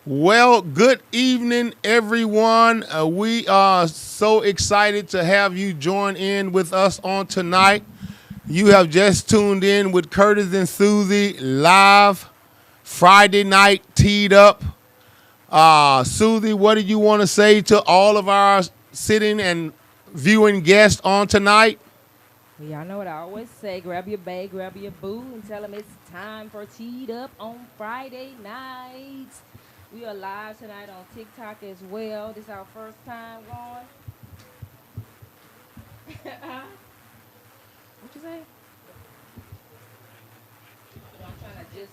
Well, good evening, everyone. We are so excited to have you join in with us on tonight. You have just tuned in with Curtis and Susie live Friday night teed up. Susie, what do you want to say to all of our sitting and viewing guests on tonight? Well, y'all know what I always say. Grab your bae, grab your boo, and tell them it's time for Teed Up on Friday nights. We are live tonight on TikTok as well. This is our first time going. What you say? I'm trying to just.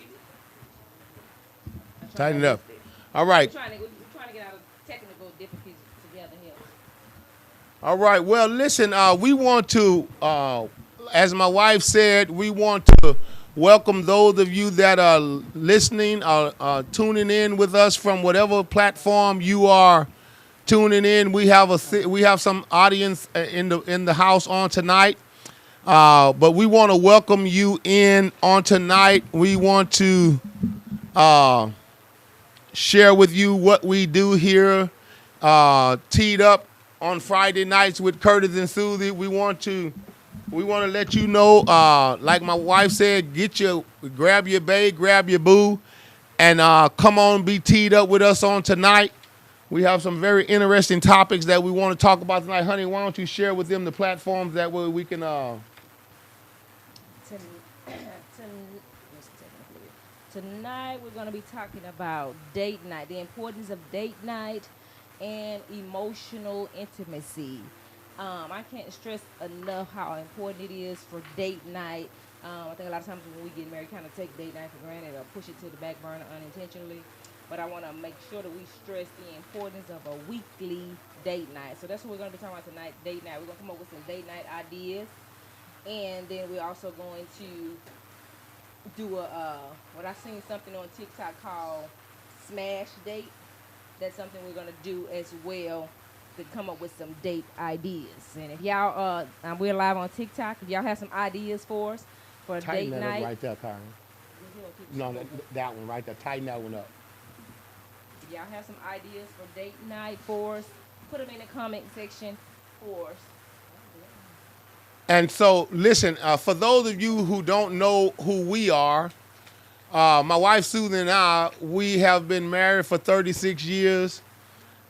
I'm trying Tighten to it up. adjust it. All We're right. trying to get out of technical different pieces together here. All right. Well, listen, we want to, as my wife said, we want to welcome those of you that are listening, tuning in with us from whatever platform you are tuning in. We have some audience in the house on tonight, but we want to welcome you in on tonight. We want to share with you what we do here, teed up on Friday nights with Curtis and Susie. We want to let you know, like my wife said, grab your bae, grab your boo, and come on, be teed up with us on tonight. We have some very interesting topics that we want to talk about tonight. Honey, why don't you share with them the platforms that way we can. Ton- Tonight we're going to be talking about date night, the importance of date night, and emotional intimacy. I can't stress enough how important it is for date night. I think a lot of times when we get married, kind of take date night for granted or push it to the back burner unintentionally. But I want to make sure that we stress the importance of a weekly date night. So that's what we're going to be talking about tonight, date night. We're going to come up with some date night ideas. And then we're also going to do what I seen something on TikTok called Smash Date. That's something we're gonna do as well to come up with some date ideas. And if y'all, we're live on TikTok. If y'all have some ideas for us for a Tighten date that up night, right there, Karen. No, that one right there. Tighten that one up. if y'all have some ideas for date night for us, put them in the comment section for us. And so, listen, for those of you who don't know who we are, my wife Susan and I, we have been married for 36 years.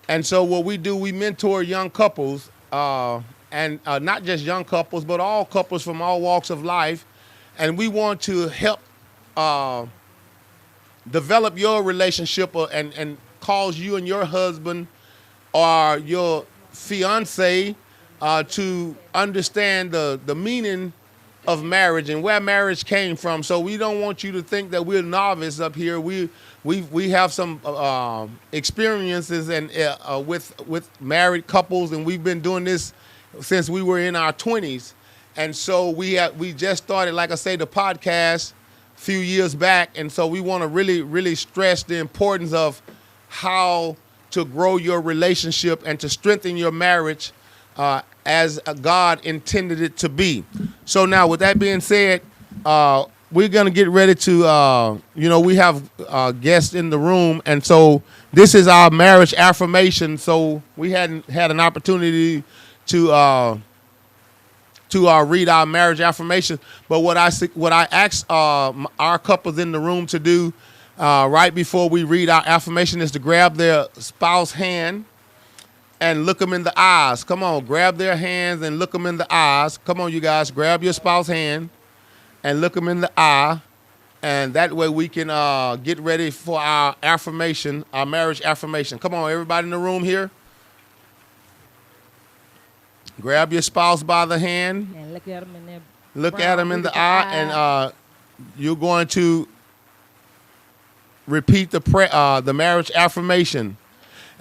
And so what we do, we mentor young couples, and not just young couples, but all couples from all walks of life. And we want to help develop your relationship and cause you and your husband or your fiance to understand the meaning of marriage and where marriage came from. So we don't want you to think that we're novice up here. We have some experiences and with married couples, and we've been doing this since we were in our 20s. And so we just started, like I say, the podcast a few years back, and so we want to really stress the importance of how to grow your relationship and to strengthen your marriage as God intended it to be. So now, with that being said, we're going to get ready to, we have guests in the room. And so this is our marriage affirmation. So we hadn't had an opportunity to read our marriage affirmation. But what I asked our couples in the room to do right before we read our affirmation is to grab their spouse hand and look them in the eyes. Come on, grab their hands and look them in the eyes. Come on, you guys, grab your spouse's hand and look them in the eye. And that way we can get ready for our affirmation, our marriage affirmation. Come on, everybody in the room here. Grab your spouse by the hand. And look at them in their Look at them in the eye, and you're going to repeat the marriage affirmation.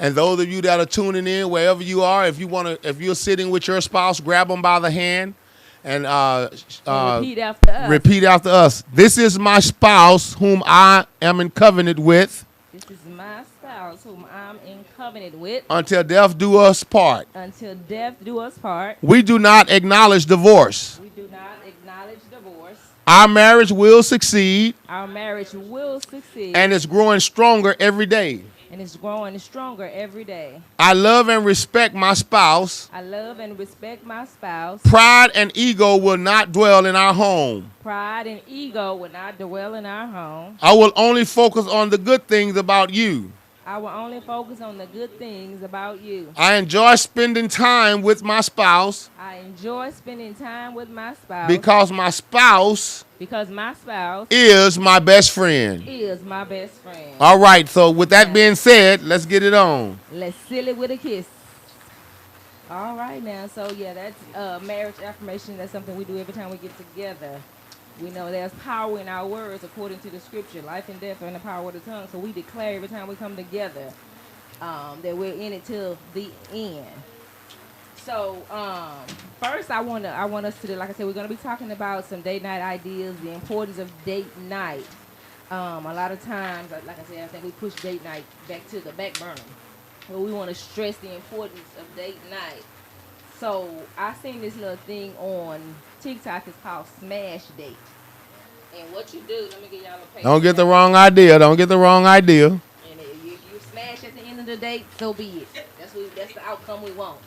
And those of you that are tuning in, wherever you are, if you're sitting with your spouse, grab them by the hand and repeat after us. Repeat after us. This is my spouse, whom I am in covenant with. This is my spouse, whom I'm in covenant with. Until death do us part. Until death do us part. We do not acknowledge divorce. We do not acknowledge divorce. Our marriage will succeed. Our marriage will succeed. And it's growing stronger every day. And it's growing stronger every day. I love and respect my spouse. I love and respect my spouse. Pride and ego will not dwell in our home. Pride and ego will not dwell in our home. I will only focus on the good things about you. I will only focus on the good things about you. I enjoy spending time with my spouse I enjoy spending time with my spouse because my spouse is my best friend. my best friend. All right, so with that being said, let's get it on. Let's seal it with a kiss. All right now, so yeah, that's marriage affirmation. That's something we do every time we get together. We know there's power in our words according to the scripture. Life and death are in the power of the tongue. So we declare every time we come together that we're in it till the end. So first I want us to, like I said, we're going to be talking about some date night ideas, the importance of date night. A lot of times, like I said, I think we push date night back to the back burner. But we want to stress the importance of date night. So I seen this little thing on TikTok. It's called Smash Date. And what you do, let me get y'all a page. Don't get the wrong idea. Don't get the wrong idea. And if you smash at the end of the date, so be it. That's the outcome we want.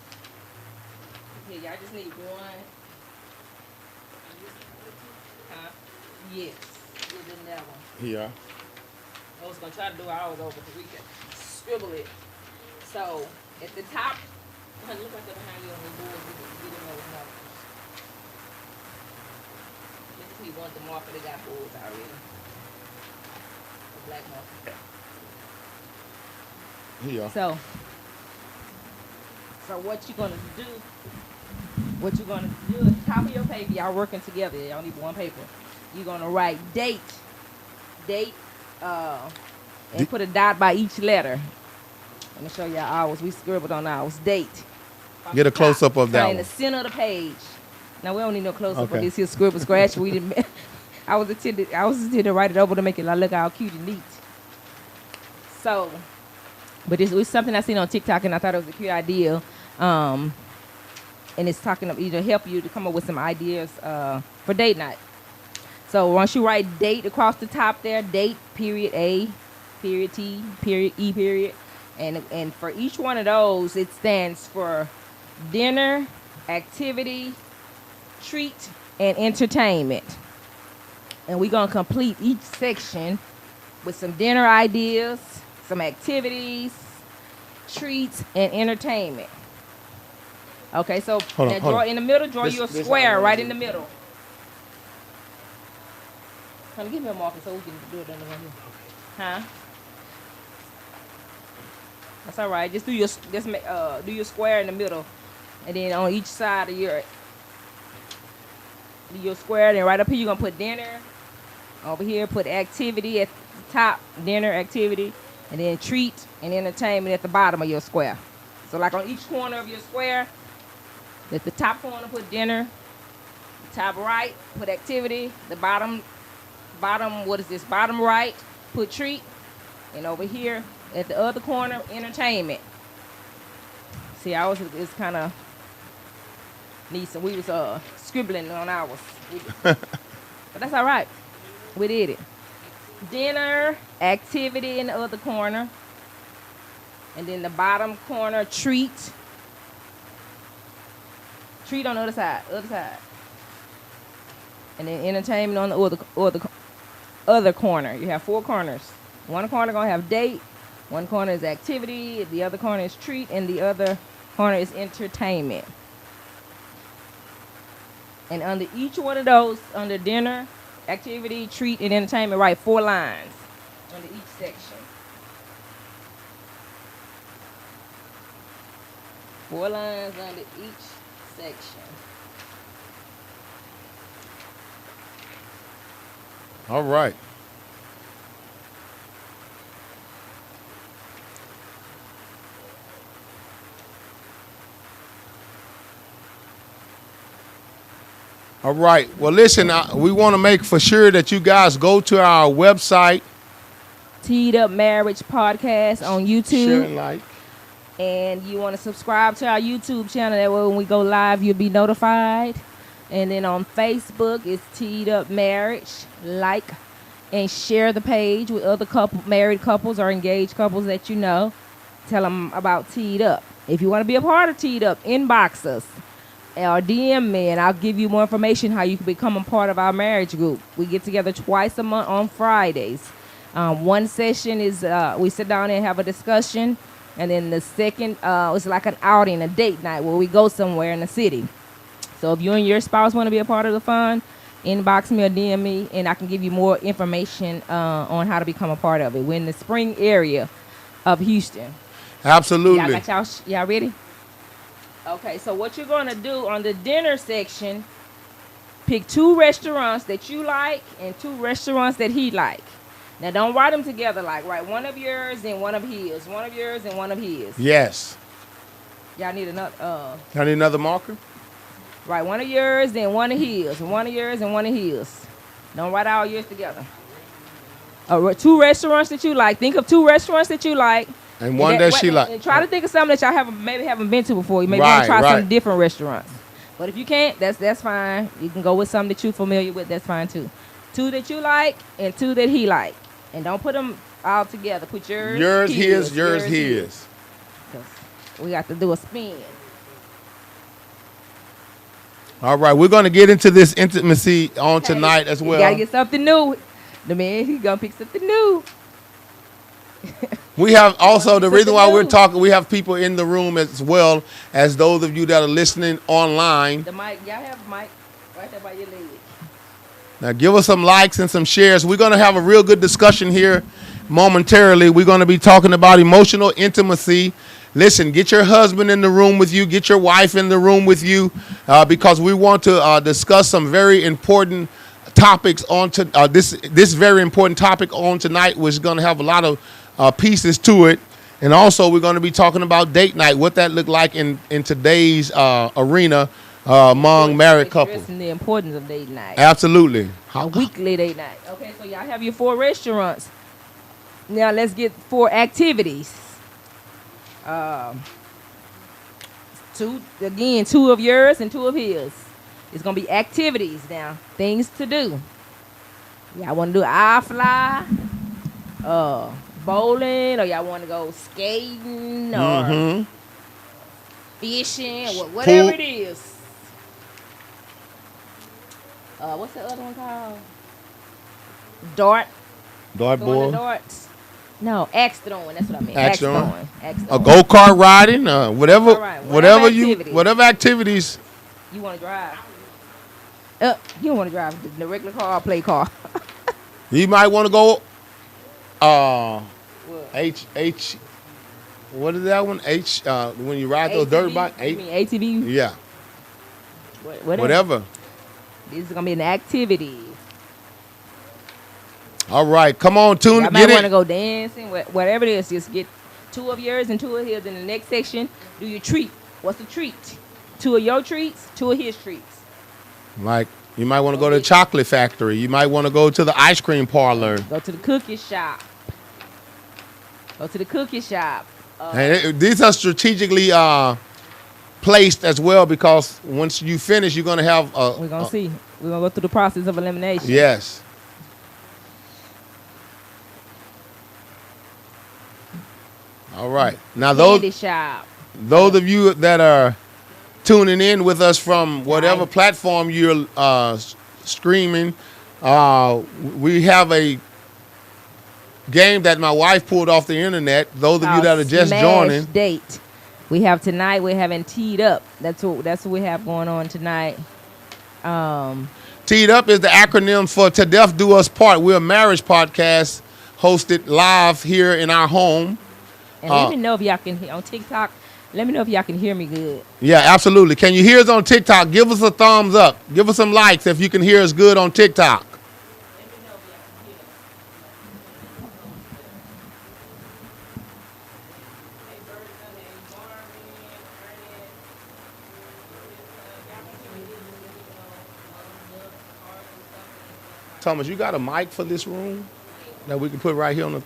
Here, y'all just need one. Huh? Yes. We're doing that one. Yeah. I was going to try to do ours over the weekend. Scribble it. So, at the top, look like they're behind you on the board. We didn't know what's numbers. This is me want the marker that got boards already. The black marker. Yeah. So what you're gonna do at the top of your paper, y'all working together, y'all need one paper. You're gonna write date, and put a dot by each letter. Let me show y'all ours. We scribbled on ours. Date. Get a close up of that one. In the center of the page. Now we don't need no close up Okay. of this here scribble scratch. We didn't. I was intended to write it over to make it look all cute and neat. So, but this was something I seen on TikTok and I thought it was a cute idea. And it's talking of either help you to come up with some ideas for date night. So once you write date across the top there, date, period A, period T, period E, period. And for each one of those, it stands for dinner, activity, treat, and entertainment. And we're going to complete each section with some dinner ideas, some activities, treats, and entertainment. Okay, so Hold on. In the middle, draw you a square right in the middle. Come give me a marker so we can do it under one here. Huh? That's all right. Just do your square in the middle, and then on each side of your square. Then right up here you're gonna put dinner. Over here put activity at the top, dinner, activity, and then treat and entertainment at the bottom of your square. So like on each corner of your square, at the top corner put dinner, top right put activity, the bottom right put treat, and over here at the other corner, entertainment. See, ours is kind of neat. So we was scribbling on ours. But that's all right. We did it. Dinner, activity in the other corner. And then the bottom corner, treat. Treat on the other side. And then entertainment on the other corner. You have 4 corners. One corner going to have date. One corner is activity, the other corner is treat, and the other corner is entertainment. And under each one of those, under dinner, activity, treat, and entertainment, write 4 lines under each section. 4 lines under each section. All right. All right. Well, listen, we want to make for sure that you guys go to our website. T.D.U.P Marriage Podcast on YouTube. Share and like. And you want to subscribe to our YouTube channel. That way when we go live, you'll be notified. And then on Facebook, it's T.D.U.P Marriage. Like and share the page with other married couples or engaged couples that you know. Tell them about Tddup. If you want to be a part of Tddup, inbox us or DM me, and I'll give you more information how you can become a part of our marriage group. We get together twice a month on Fridays. One session is we sit down and have a discussion, and then the second is like an outing, a date night where we go somewhere in the city. So if you and your spouse want to be a part of the fun, inbox me or DM me, and I can give you more information on how to become a part of it. We're in the spring area of Houston. Absolutely. Y'all ready? Okay, so what you're going to do on the dinner section, pick 2 restaurants that you like and 2 restaurants that he like. Now, don't write them together like write one of yours and one of his, one of yours and one of his. Yes. Y'all need another. I need another marker. Write one of yours, then one of his, and one of yours, and one of his. Don't write all yours together. 2 restaurants that you like. Think of 2 restaurants that you like. And one that she like. And try to think of something that y'all haven't been to before. You maybe want to try some different restaurants. But if you can't, that's fine. You can go with something that you're familiar with. That's fine too. 2 that you like and 2 that he like. And don't put them all together. Put yours, his, yours, his. We got to do a spin. All right, we're going to get into this intimacy on tonight as well. You got to get something new. The man, he's going to pick something new. We have also, the reason why we're talking, we have people in the room as well as those of you that are listening online. The mic, y'all have a mic right there by your leg. Now give us some likes and some shares. We're going to have a real good discussion here momentarily. We're going to be talking about emotional intimacy. Listen, get your husband in the room with you. Get your wife in the room with you because we want to discuss some very important topics on this very important topic on tonight, which is going to have a lot of pieces to it. And also we're going to be talking about date night, what that looked like in today's arena among married couples. And the importance of date night. Absolutely. A weekly date night. Okay, so y'all have your 4 restaurants. Now let's get 4 activities. 2 of yours and 2 of his. It's gonna be activities now, things to do. Y'all want to do eye fly, bowling, or y'all want to go skating or fishing, or whatever it is. What's the other one called? Dartboard. Darts. No, axe throwing. That's what I mean. Axe throwing. Axe A go-kart riding, whatever activities. You want to drive? You don't want to drive the regular car or play car. You might want to go. What is that one? When you ride those dirt bikes. You mean ATV? Yeah. Whatever. This is gonna be an activity. All right, come on, tune. I might want to go dancing, whatever it is. Just get 2 of yours and 2 of his. In the next section, do your treat. What's the treat? 2 of your treats, 2 of his treats. Like you might want to go to the chocolate factory. You might want to go to the ice cream parlor. Go to the cookie shop. And these are strategically placed as well because once you finish, you're going to have. We're gonna see. We're gonna go through the process of elimination. Yes. All right. Now those of you that are tuning in with us from whatever platform you're streaming, we have a game that my wife pulled off the internet. Those of you that are just joining. Date. We have tonight. We're having Tddup. That's what we have going on tonight. Tddup is the acronym for To Death Do Us Part. We're a marriage podcast hosted live here in our home. And let me know if y'all can hear on TikTok. Let me know if y'all can hear me good. Yeah, absolutely. Can you hear us on TikTok? Give us a thumbs up. Give us some likes if you can hear us good on TikTok. Thomas, you got a mic for this room that we can put right here on the...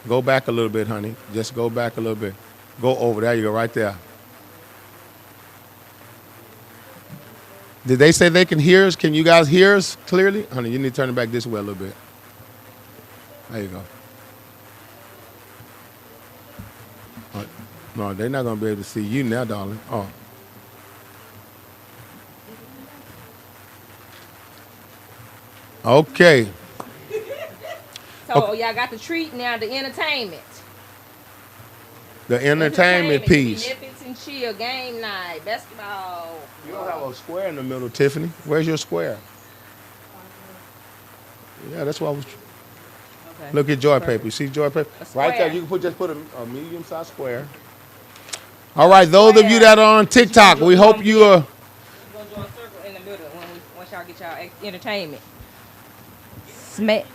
Go back a little bit, honey. Just go back a little bit. Go over. There you go, right there. Did they say they can hear us? Can you guys hear us clearly? Honey, you need to turn it back this way a little bit. There you go. No, they're not going to be able to see you now, darling. Oh. Okay. So y'all got the treat now, the entertainment. The entertainment piece. Netflix and chill, game night, basketball. You don't have a square in the middle, Tiffany. Where's your square? Yeah, that's why I was. Okay. Look at joy paper. You see joy paper? Square. Right there. You can just put a medium-sized square. All right, those of you that are on TikTok, we hope you are. We're going to draw a circle in the middle once y'all get y'all entertainment. Smack.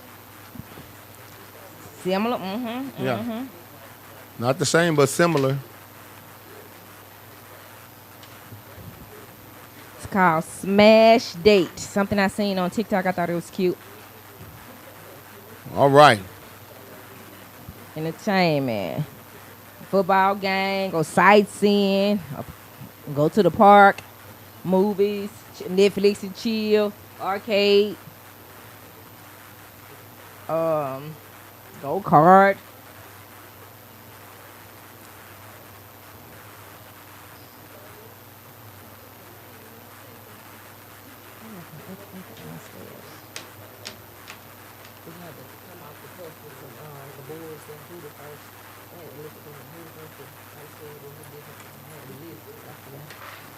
Similar. Mm-hmm. Yeah. Mm-hmm. Not the same, but similar. It's called Smash Date. Something I seen on TikTok. I thought it was cute. All right. Entertainment. Football game. Go sightseeing. Go to the park. Movies. Netflix and chill. Arcade. Go kart.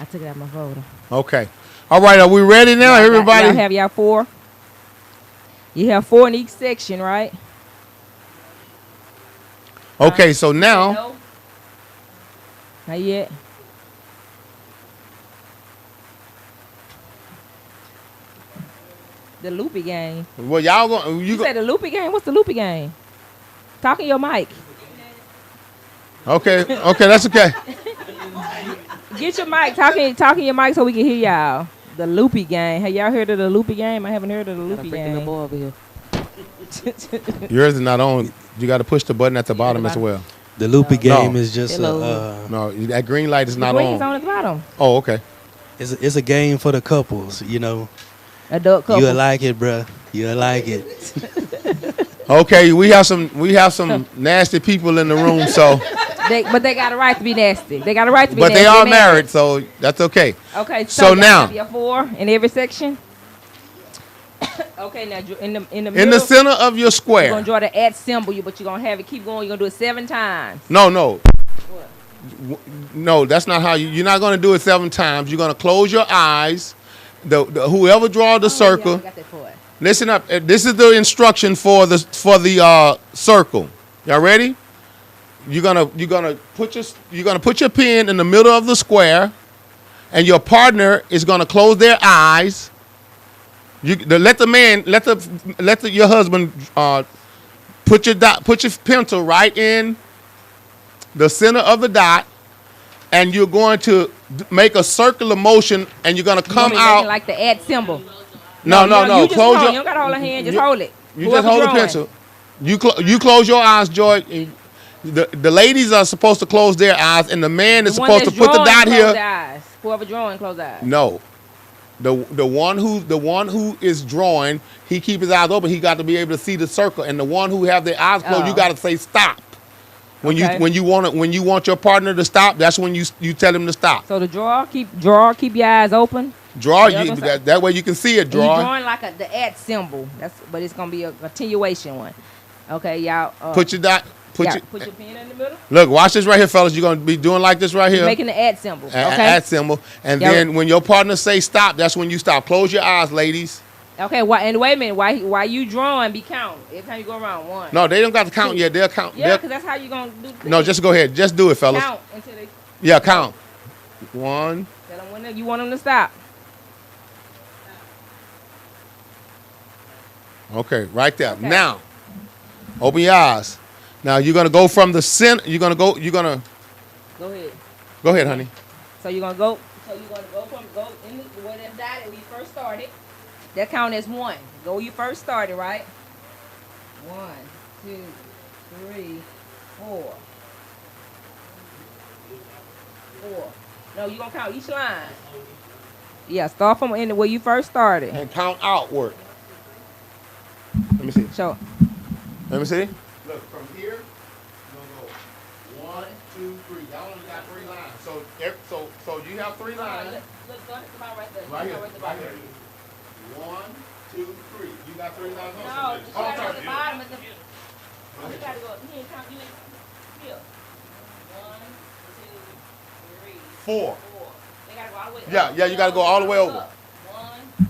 I took it out my folder. Okay. All right, are we ready now, everybody? Y'all have y'all 4. You have 4 in each section, right? Okay, so now. No? Not yet. The loopy game. Well, y'all going You said the loopy game? What's the loopy game? Talk in your mic. Okay, that's okay. Get your mic. Talk in your mic so we can hear y'all. The loopy game. Have y'all heard of the loopy game? I haven't heard of the loopy game. Over here. Yours is not on. You got to push the button at the bottom as well. The loopy game No. is just No, that green light is not The green on. is on at the bottom. Oh, okay. it's a game for the couples, you know. Adult couple. You'll like it, bruh. You'll like it. Okay, we have some nasty people in the room, so But they got a right to be nasty. They got a right to be but nasty. they are married, so that's okay. Okay, So y'all now- have your 4 in every section. Okay, now in the In middle, the center of your you're square. gonna draw the @ symbol, but you're gonna have it keep going. You're gonna do it 7 times. No. What? No, that's not how you're not going to do it 7 times. You're going to close your eyes. The whoever draw the circle. Yeah, I got that part. Listen up. This is the instruction for the circle. Y'all ready? You're gonna put your pen in the middle of the square, and your partner is gonna close their eyes. Let your husband put your pencil right in the center of the dot, and you're going to make a circular motion, and you're gonna come You out. like the @ symbol. No. You just Close hold. your. You don't gotta hold a hand. Just you- hold it. You Whoever just hold the drawing. pencil. You close your eyes, Joy. The ladies are supposed to close their eyes, and the man is The one supposed to that's put the drawing, dot close here. their eyes. Whoever drawing, close their eyes. No, the one who is drawing, he keep his eyes open. He got to be able to see the circle, and the one who have their eyes closed, you Oh. got to say stop. When Okay. you want your partner to stop, that's when you tell him to stop. So the keep your eyes open. Draw The other side. that way you can see it. And you Draw. drawing like the @ symbol. But it's gonna be a continuation one. Okay, y'all. Put your dot. Put your pen in the middle. look. Watch this right here, fellas. You're gonna be doing like this right here. Making the @ symbol. Okay. At symbol, and Yeah. then when your partner say stop, that's when you stop. Close your eyes, ladies. Okay. And wait a minute. Why you drawing? Be counting every time you go around 1. No, they don't got to count yet. They'll count. Yeah, because that's how you gonna do. The No, thing. just go ahead. Just do it, fellas. count until they. Yeah, count. 1. Tell them when you want them to stop. Okay, right there. Okay. Now, open your eyes. Now you're gonna go from the center. You're gonna Go ahead. go ahead, honey. So you're gonna go. So you're gonna go in the where that dot when you first started. That count as 1. Go where you first started, right? 1, 2, 3, 4. 4. No, you're gonna count each line. Yeah, start from where you first started. and count outward. Let me see. So, Let me see. Look, from here, you're gonna go 1, 2, 3. Y'all only got 3 lines. So you have 3 lines. Look, start at the bottom right there. Right here. Right here. 1, 2, 3. You got 3 lines on. No, you gotta go sorry. to the bottom. You gotta go. You ain't count. You ain't here. 1, 2, 3, 4. 4. They gotta go all the way. Yeah, up. yeah, you gotta go all the way over. 1, 2,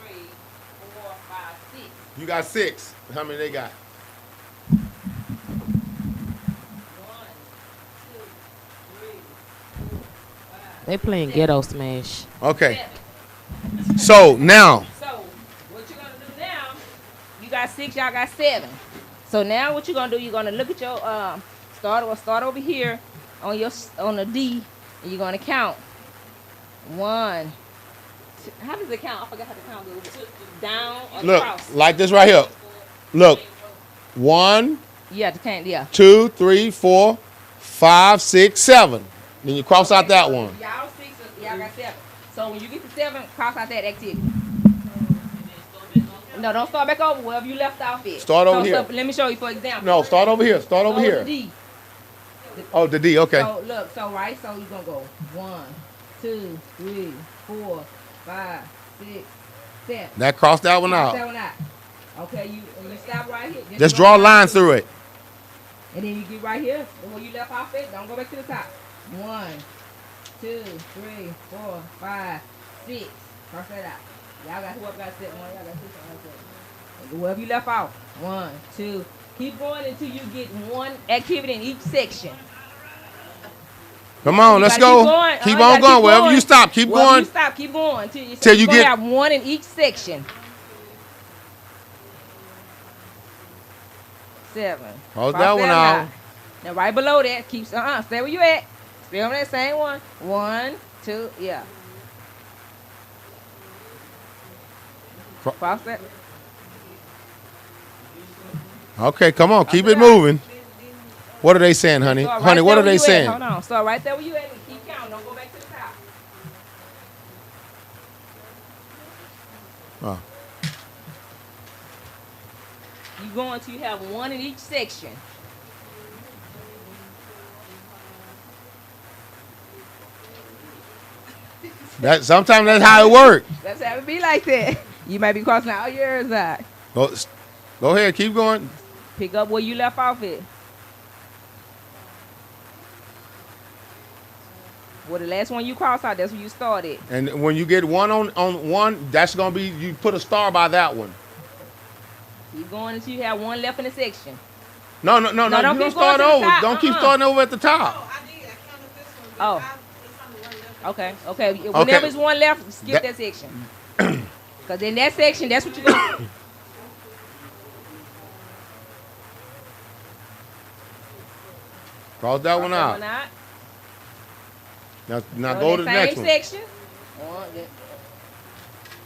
3, 4, 5, 6. You got 6. How many they got? 1, 2, 3, 4, 5. They playing ghetto smash. Okay. 7. So now, So what you gonna do now? You got 6. Y'all got 7. So now what you gonna do? You're gonna look at your start over here on the D, and you're gonna count 1. 2, how does it count? I forgot how to count. Down or look, across? like this right here. Look. 1, Yeah, to count. Yeah. 2, 3, 4, 5, 6, 7. Then you cross out that one. Y'all 6. Y'all got 7. So when you get to 7, cross out that activity. No, don't start back over wherever you left off it. Start over here. So let me show you for example. No, start over here. Start over the here. D. Oh, the D. Okay. So look, so right, so you're gonna go 1, 2, 3, 4, 5, 6, 7. That crossed that one Cross out. that one out. Okay, you stop right here. Just draw a line through it. And then you get right here, where you left off it. Don't go back to the top. 1, 2, 3, 4, 5, 6. Cross that out. Y'all got whoever got 7. Y'all got 6. And wherever you left off. 1, 2. Keep going until you get one activity in each section. Come on, You let's gotta go. Keep, going. Keep You on gotta going. keep Wherever going. you stop, keep Wherever going. You stop, keep going Till you you're gonna get- have one in each section. 7. Cross Cross that one out. Now right below that, keep stay where you at. Stay on that same one. 1, 2, yeah. Cross that. Okay, come on, keep it Cross it out. moving. What are they saying, honey? Start Honey, right what there are they where you at. saying? Hold on. Start right there where you at and keep counting. Don't go back to the top. Oh. You going to have one in each section. Sometimes that's how it works. That's how it be like that. You might be crossing all yours out. Go ahead, keep going. Pick up where you left off at. Well, the last one you cross out, that's where you started. And when you get one on one, that's gonna be, you put a star by that one. Keep going until you have one left in the section. No. don't You don't keep start going to the over. top. Don't keep starting over at the top. I did. I counted this one. Oh. It's on the one left. Okay. Whenever Okay. there's one left, skip that section. Because in that section, that's what you're going to do. Cross that one out. Now go to the next one. Same section.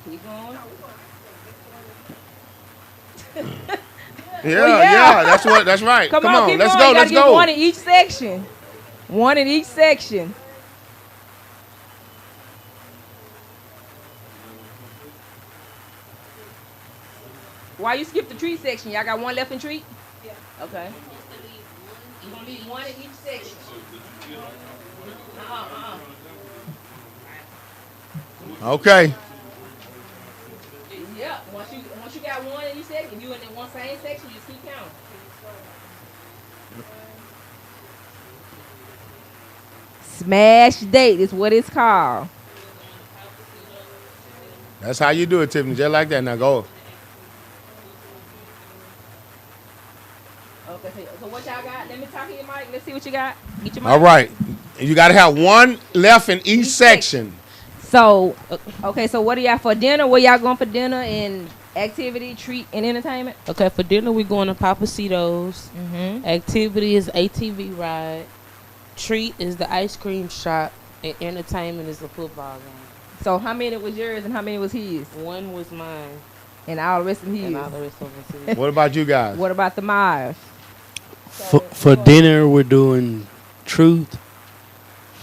Keep going. Yeah, that's right. Come on, keep let's going. go, You let's gotta get go. one in each section. One in each section. Why you skip the treat section? Y'all got one left in treat? Yeah. Okay. You're gonna need one in each section. Okay. Yeah. Once you got one in each section, you in that one same section, you just keep counting. Smash date is what it's called. That's how you do it, Tiffany. Just like that. Now go. Okay, so what y'all got? Let me talk to your mic. Let's see what you got. Get your mic. All right. You got to have one left in each section. So, okay, so what are y'all for dinner? Where y'all going for dinner and activity, treat, and entertainment? Okay, for dinner we going to Papacitos. Mm-hmm. Activity is ATV ride. Treat is the ice cream shop. And entertainment is the football game. So how many was yours and how many was his? One was mine, And all the rest of his. and all the rest of us is. What about you guys? What about the Myers? For dinner, we're doing truth.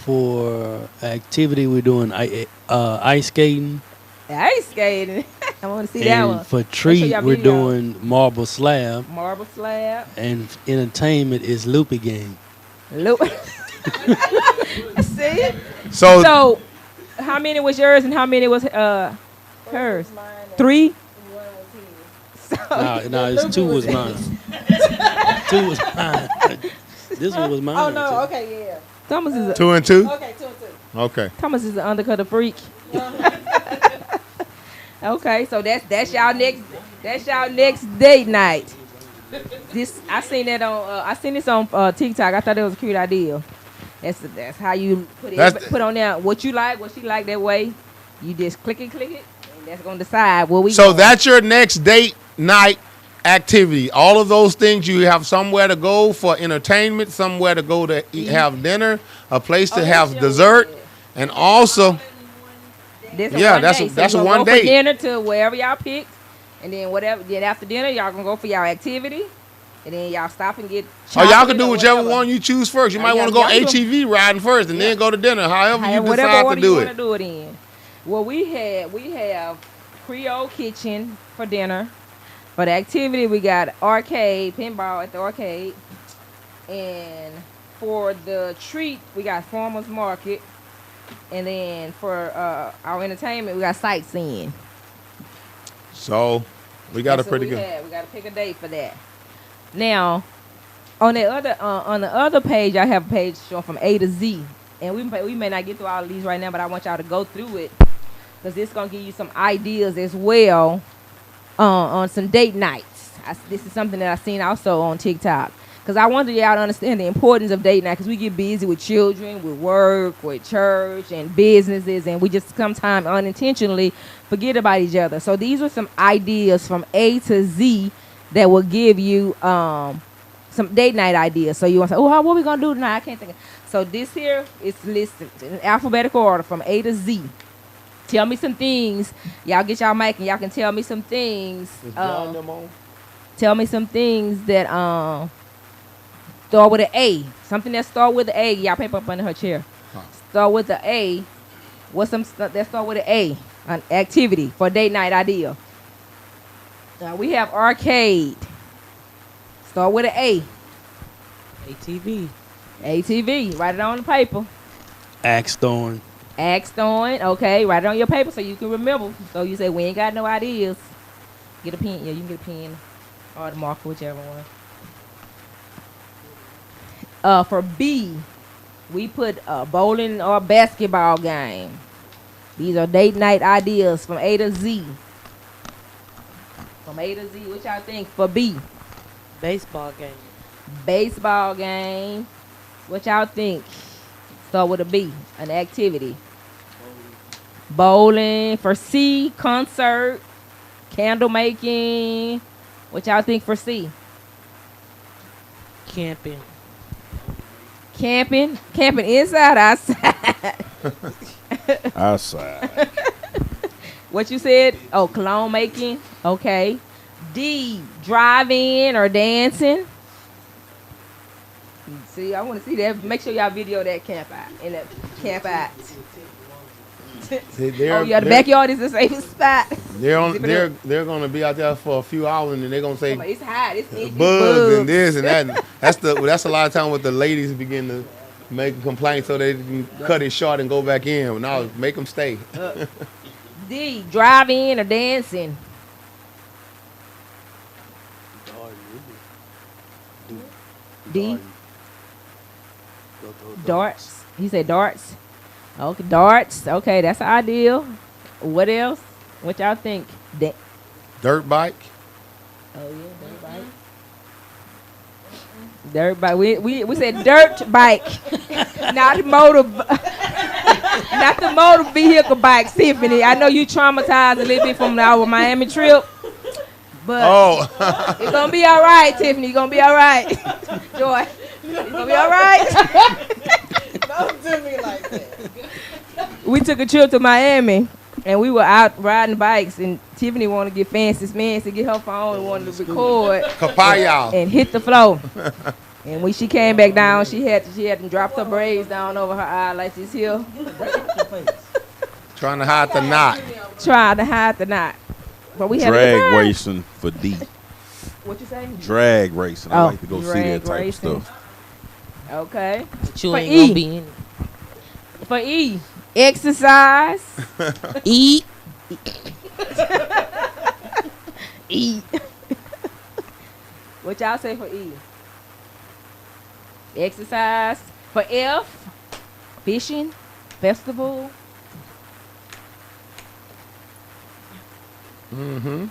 For activity, we're doing ice skating. Ice skating. I want to see that one. And for Make sure treat, y'all we're video. doing marble slab. Marble slab. And entertainment is loopy game. Loop. See? So, So, how many was yours and how many was hers? 3? No, it's 2 was mine. 2 was mine. This one was mine. Oh no, too. okay, yeah. Thomas is a, 2 and 2. Okay, 2 and 2. Okay. Thomas is an undercutter freak. Okay, so that's y'all next date night. This I seen that on I seen this on TikTok. I thought it was a cute idea. That's how you put on there what you like, what she like. That way, you just click it, and that's gonna decide what we. So going. that's your next date night activity. All of those things, you have somewhere to go for entertainment, somewhere to go to eat, have dinner, a place to have dessert, and also This a yeah, one that's day. a- So that's you a gonna one go for date. dinner to wherever y'all picked, and then whatever. Then after dinner, y'all gonna go for y'all activity, and then y'all stop and get. y'all chocolate can do or whichever whatever. one you choose first. You might y'all- want to go y'all can HEV riding first, and then go to dinner. However you Whatever decide order to do you want it. to do it in. Well, we have Creole kitchen for dinner. For the activity, we got arcade, pinball at the arcade. And for the treat, we got farmers market. And then for our entertainment, we got sightseeing. So we got That's a what pretty we good. had. We got to pick a date for that. Now, on the other page, I have a page showing from A to Z. And we may not get through all of these right now, but I want y'all to go through it. Because this is going to give you some ideas as well on some date nights. This is something that I've seen also on TikTok. Because I wanted y'all to understand the importance of date night. Because we get busy with children, with work, with church, and businesses. And we just sometimes unintentionally forget about each other. So these are some ideas from A to Z that will give you some date night ideas. So you want to say, oh, what are we going to do tonight? I can't think of. So this here is listed in alphabetical order from A to Z. Tell me some things. Y'all get y'all mic and y'all can tell me some things. Tell me some things that start with an A. Something that start with an A. Y'all paper up under her chair. Start with the A. What's some stuff that start with an A? An activity for date night idea. We have arcade. Start with an A. ATV. ATV. Write it on the paper. Axe throwing. Axe throwing. Okay, write it on your paper so you can remember. So you say, we ain't got no ideas. Get a pen. Yeah, you can get a pen. Or the marker, whichever one. For B, we put a bowling or basketball game. These are date night ideas from A to Z. From A to Z, what y'all think for B? Baseball game. Baseball game. What y'all think? Start with a B, an activity. Bowling. For C, concert, candle making. What y'all think for C? Camping. Camping. Camping inside, outside. Outside. What you said? Oh, cologne making. Okay. D, drive-in or dancing. See, I want to see that. Make sure y'all video that camp out. In that camp out. Oh, yeah, the backyard is the safest spot. They're going to be out there for a few hours, and they're going to say It's hot. It's bugs and this and that. That's a lot of time what the ladies begin to make complaints so they can cut it short and go back in. No, make them stay. D, drive-in or dancing. D, darts. He said darts. Okay, darts. Okay, that's an ideal. What else? What y'all think? Dirt bike. Oh yeah, dirt bike. Dirt bike. We said dirt bike, not motor, not the motor vehicle bike. Tiffany, I know you traumatized a little bit from our Miami trip, but it's gonna be all right, Tiffany. It's gonna be all right. Joy, it's gonna be all right. Don't do me like that. We took a trip to Miami. And we were out riding bikes, and Tiffany wanted to get fancy to get her phone and wanted to record Kapayal. and hit the floor. And when she came back down, she had to drop her braids down over her eye like this here, Trying to hide the knot. trying to hide the knot. But we had a good Drag time. racing for D. What you say? Drag racing. I Oh, like to go see drag that type racing. of stuff. Okay. But you For ain't E. gonna be in it. For E, exercise. Eat. E. What y'all say for E? Exercise. For F, fishing, festival. Mm-hmm.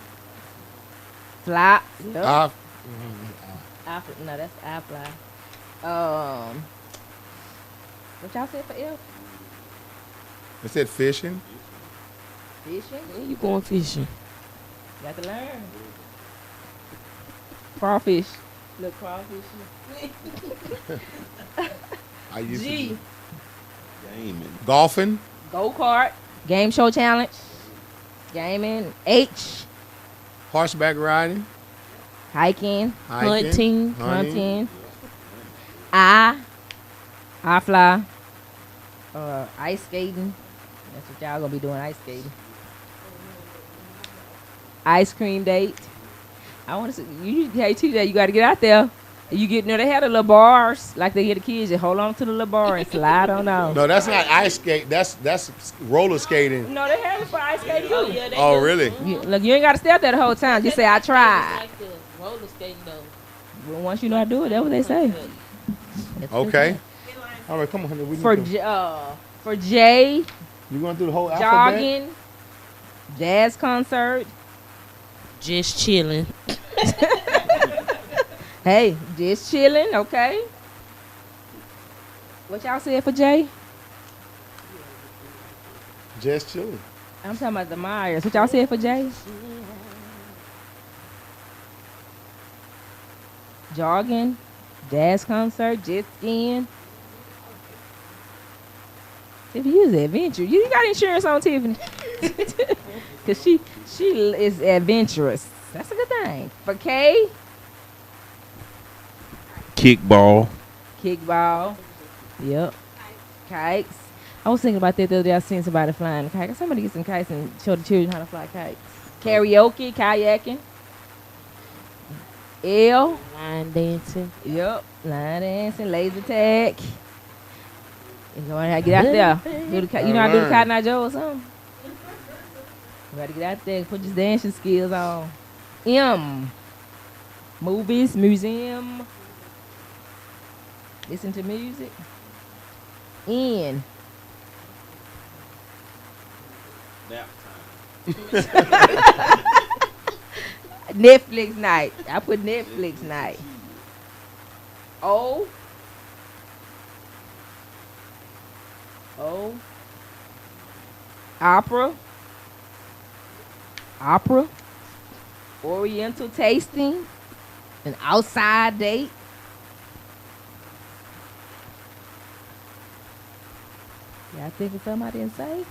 Fly. Yep. No, that's I fly. What y'all say for F? I said fishing. Fishing. When you going fishing? Got to learn. Crawfish. Look, crawfish. I used to G. do Gaming. golfing. Go kart. Game show challenge. Gaming. H. Horseback riding. Hiking. Hiking. Hunting. I fly. Ice skating. That's what y'all gonna be doing, ice skating. Ice cream date. I want to see you. Hey, T.D.D.U.P, you got to get out there. You get, they had the little bars like they get the kids. You hold on to the little bar and slide on out. No, that's not ice skate. That's roller skating. No, they have it for ice skating too. Yeah, they Oh, do. really? Look, you ain't got to stay up there the whole time. Just say I It's tried. like the roller skating though. Well, once you know how to do it, that's what they say. Okay. All right, come on, honey. We need For to- for J, you going through the whole alphabet? jogging, jazz concert. Just chilling. Hey, just chilling, okay. What y'all said for J? Just chilling. I'm talking about the Myers. What y'all said for J? Jogging, jazz concert, jet skiing. Tiffany, you is adventure. You got insurance on Tiffany. Cause she is adventurous. That's a good thing. For K, Kickball. kickball. Yep. Kites. I was thinking about that the other day. I seen somebody flying a kite. Somebody get some kites and show the children how to fly kites. Karaoke, kayaking. L. Line dancing. Yep. Line dancing, laser tag. You know how to get out there. Do the, you know how to do the Cotton Eye Joe or something? You gotta get out there and put your dancing skills on. M. Movies, museum. Listen to music. N. Netflix night. I put Netflix night. O. Opera. Oriental tasting. An outside date. Yeah, I think of something I didn't say.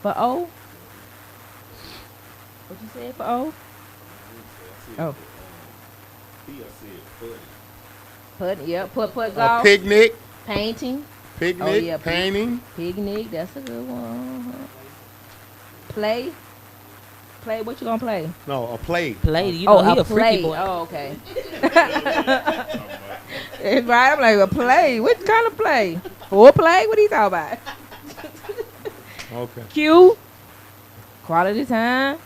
For O. What you said for O? Oh. Put, yeah, put A golf. picnic. Painting. Picnic. Oh, yeah, Painting. Picnic, that's a good one. Play. Play, what you gonna play? No, a play. Play. You know he a play. freaky boy. Oh, okay. Right, I'm like, a play? What kind of play? Foreplay? What are you talking about? Okay. Q. Quality time.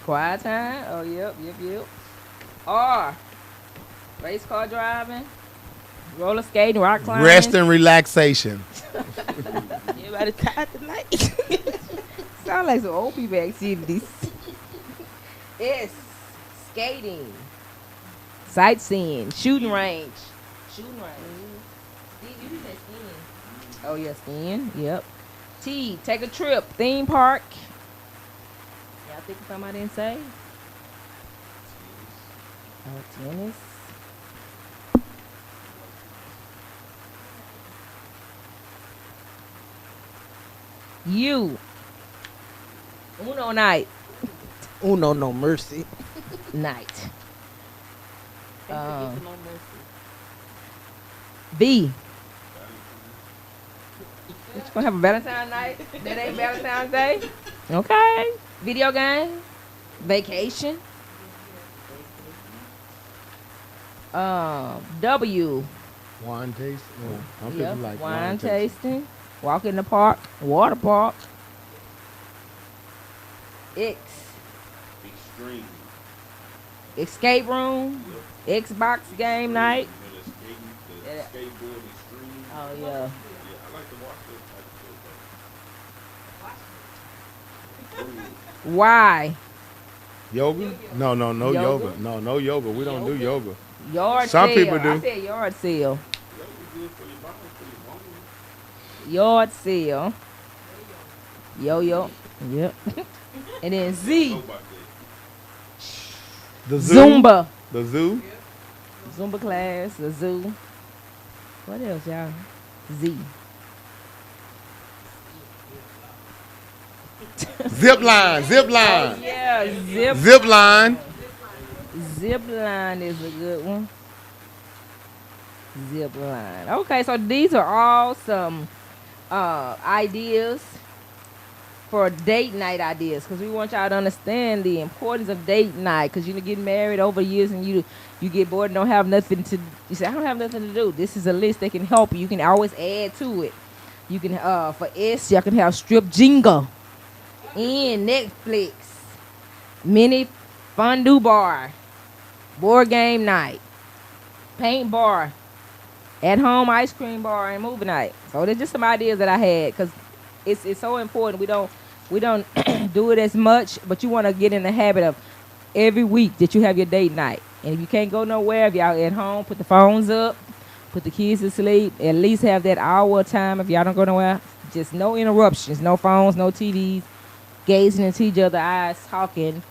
Quiet time. Oh, yep. R. Race car driving. Roller skating, rock climbing. Rest and relaxation. Everybody tired tonight. Sound like some old people activities. S. Skating. Sightseeing. Shooting range. Steve, you said skiing. Oh, yeah, skiing. Yep. T. Take a trip. Theme park. Y'all think of something I didn't say? Oh, tennis. U. Uno night. Uno no mercy. Night. Uh, B. What, you gonna have a Valentine's night? That ain't Valentine's Day? Okay. Video game? Vacation? W. Wine taste. Oh, I'm Yep. thinking like Wine tasting. Walk in the park. Water park. X. Extreme. Escape room. Xbox game night. The Yeah. skateboard extreme. Oh yeah. Yeah, I like to watch this. Y. Yoga? No, no Yoga? yoga. No yoga. We don't do yoga. Yard Some sale. people do. I said yard sale. Yard sale. Yo. Yep. And then Z. The zoo. Zumba. The zoo. Zumba class. The zoo. What else, y'all? Z. Zip line. Zip line. Yeah, zip. Zip line. Zip line is a good one. Zip line. Okay, so these are all some ideas for date night ideas, because we want y'all to understand the importance of date night, because you get married over years and you get bored and don't have nothing to, you say, I don't have nothing to do. This is a list that can help you. You can always add to it. You can, for S, y'all can have strip jingle and Netflix, mini fondue bar, board game night, paint bar, at home ice cream bar, and movie night. So there's just some ideas that I had, because it's so important. We don't do it as much, but you want to get in the habit of every week that you have your date night. And if you can't go nowhere, if y'all at home, put the phones up, put the kids to sleep, at least have that hour of time. If y'all don't go nowhere, just no interruptions, no phones, no TVs, gazing into each other's eyes, talking,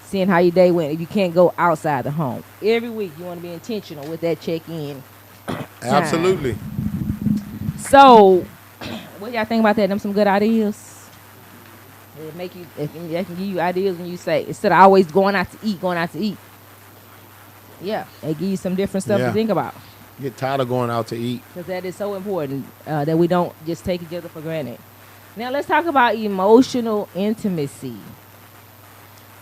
seeing how your day went. If you can't go outside the home, every week you want to be intentional with that check-in. Absolutely. So, what y'all think about that? Them some good ideas? It make you, it can give you ideas when you say, instead of always going out to eat. Yeah, they give you some different stuff Yeah. to think about. Get tired of going out to eat. Because that is so important, that we don't just take each other for granted. Now let's talk about emotional intimacy.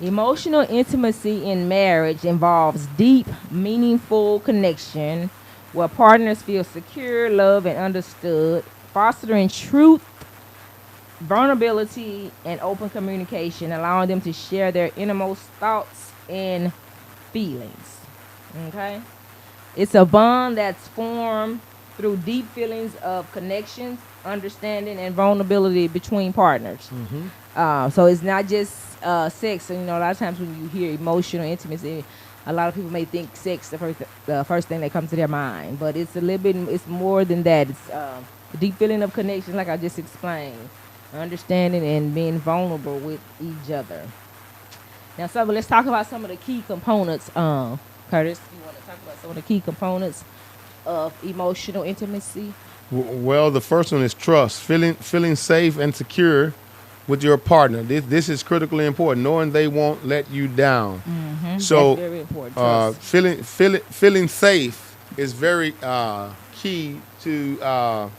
Emotional intimacy in marriage involves deep, meaningful connection where partners feel secure, loved, and understood, fostering truth, vulnerability, and open communication, allowing them to share their innermost thoughts and feelings. Okay? It's a bond that's formed through deep feelings of connections, understanding, and vulnerability between partners. So it's not just sex. And, a lot of times when you hear emotional intimacy, a lot of people may think sex the first thing that comes to their mind. But it's a little bit, it's more than that. It's a deep feeling of connection, like I just explained. Understanding and being vulnerable with each other. Now, so let's talk about some of the key components. Curtis, you want to talk about some of the key components of emotional intimacy? Well, the first one is trust. Feeling safe and secure with your partner. This is critically important. Knowing they won't let you down. So, that's very important. Trust. feeling safe is very key to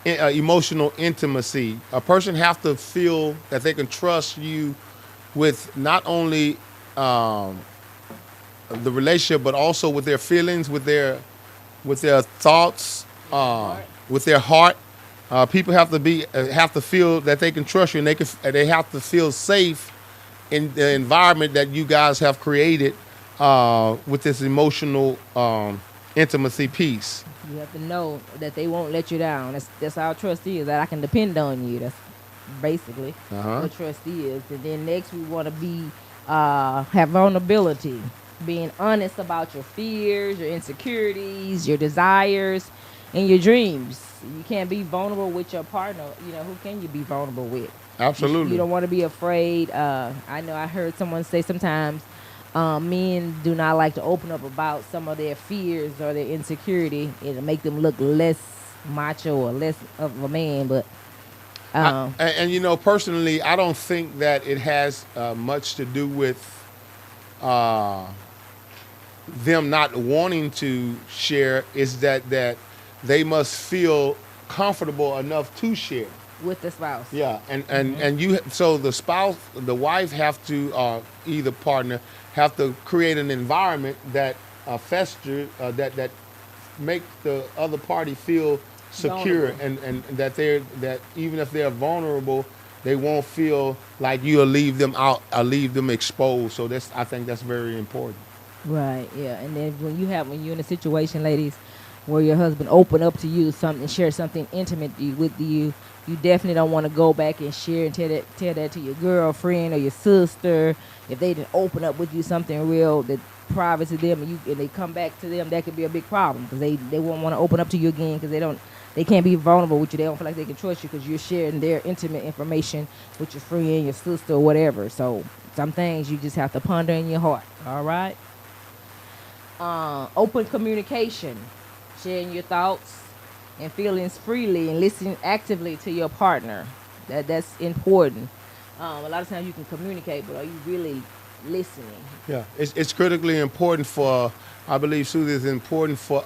emotional intimacy. A person have to feel that they can trust you with not only the relationship, but also with their feelings, with their thoughts, with their heart. People have to feel that they can trust you, and they have to feel safe in the environment that you guys have created with this emotional intimacy piece. You have to know that they won't let you down. That's how trust is, that I can depend on you. That's basically what trust is. And then next we want to have vulnerability, being honest about your fears, your insecurities, your desires, and your dreams. You can't be vulnerable with your partner. Who can you be vulnerable with? Absolutely. You don't want to be afraid. I know I heard someone say sometimes men do not like to open up about some of their fears or their insecurity. It'll make them look less macho or less of a man. But personally, I don't think that it has much to do with them not wanting to share is that they must feel comfortable enough to share. with the spouse. Yeah, and you so the spouse, the wife have to either partner have to create an environment that fester that make the other party feel secure Vulnerable. and that even if they're vulnerable, they won't feel like you'll leave them out or leave them exposed. So that's I think that's very important. Right, yeah. And then when you're in a situation, ladies, where your husband open up to you something, share something intimate with you, you definitely don't want to go back and share and tell that to your girlfriend or your sister. If they didn't open up with you something real that private to them, and they come back to them, that could be a big problem because they won't want to open up to you again because they can't be vulnerable with you. They don't feel like they can trust you because you're sharing their intimate information with your friend, your sister, or whatever. So some things you just have to ponder in your heart. All right. Open communication, sharing your thoughts and feelings freely and listening actively to your partner. That's important. A lot of times you can communicate, but are you really listening? Yeah, it's critically important for. I believe, Susie, it's important for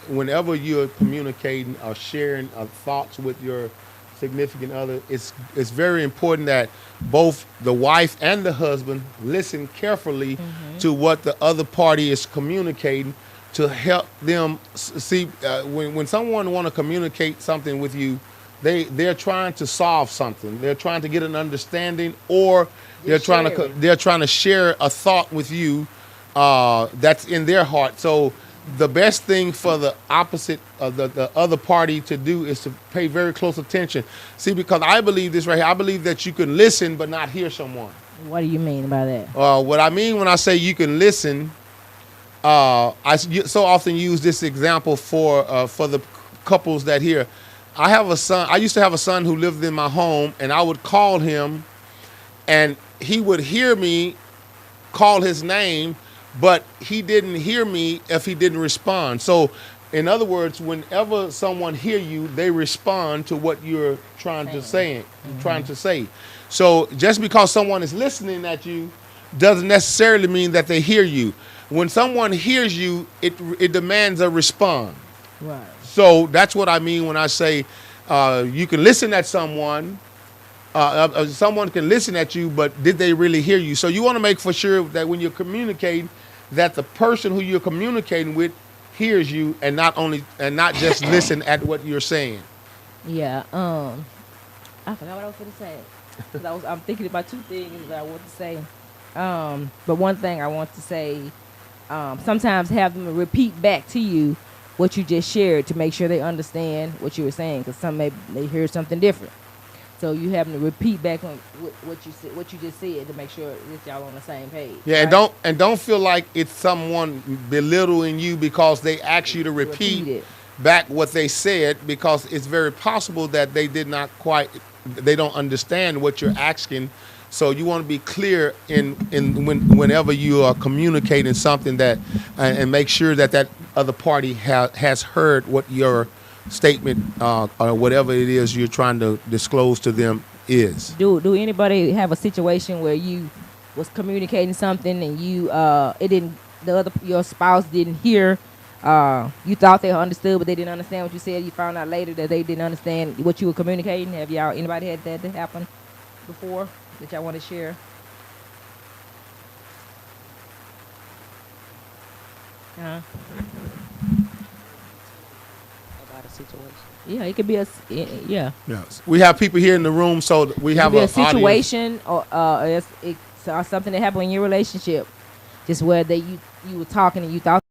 whenever you're communicating or sharing thoughts with your significant other. It's very important that both the wife and the husband listen carefully to what the other party is communicating to help them see when someone want to communicate something with you. They're trying to solve something. They're trying to get an understanding, or Sharing. they're trying to share a thought with you that's in their heart. So the best thing for the opposite of the other party to do is to pay very close attention. See, because I believe this right here. I believe that you can listen but not hear someone. What do you mean by that? What I mean when I say you can listen, so often use this example for the couples that hear. I have a son. I used to have a son who lived in my home, and I would call him, and he would hear me call his name, but he didn't hear me if he didn't respond. So, in other words, whenever someone hear you, they respond to what you're trying to say. So, just because someone is listening at you doesn't necessarily mean that they hear you. When someone hears you, it demands a response. Right. So that's what I mean when I say you can listen at someone. Someone can listen at you, but did they really hear you? So you want to make for sure that when you're communicating, that the person who you're communicating with hears you and not just listen at what you're saying. Yeah. I forgot what I was going to say. 'Cause I'm thinking about two things that I want to say. But one thing I want to say, sometimes have them repeat back to you what you just shared to make sure they understand what you were saying, because they hear something different. So you have them to repeat back on what you just said to make sure that y'all on the same page. Yeah, right? and don't feel like it's someone belittling you because they ask you to Repeat repeat it. back what they said, because it's very possible that they don't understand what you're asking. So you want to be clear whenever you are communicating something that and make sure that other party has heard what your statement or whatever it is you're trying to disclose to them is. Do anybody have a situation where you was communicating something and it didn't your spouse didn't hear, you thought they understood but they didn't understand what you said, you found out later that they didn't understand what you were communicating? Have anybody had that happen before that y'all want to share? About a situation. Yeah, it could be yeah. Yes. We have people here in the room, so we It have could be a an audience. situation or it's something that happened in your relationship, just where you were talking and you thought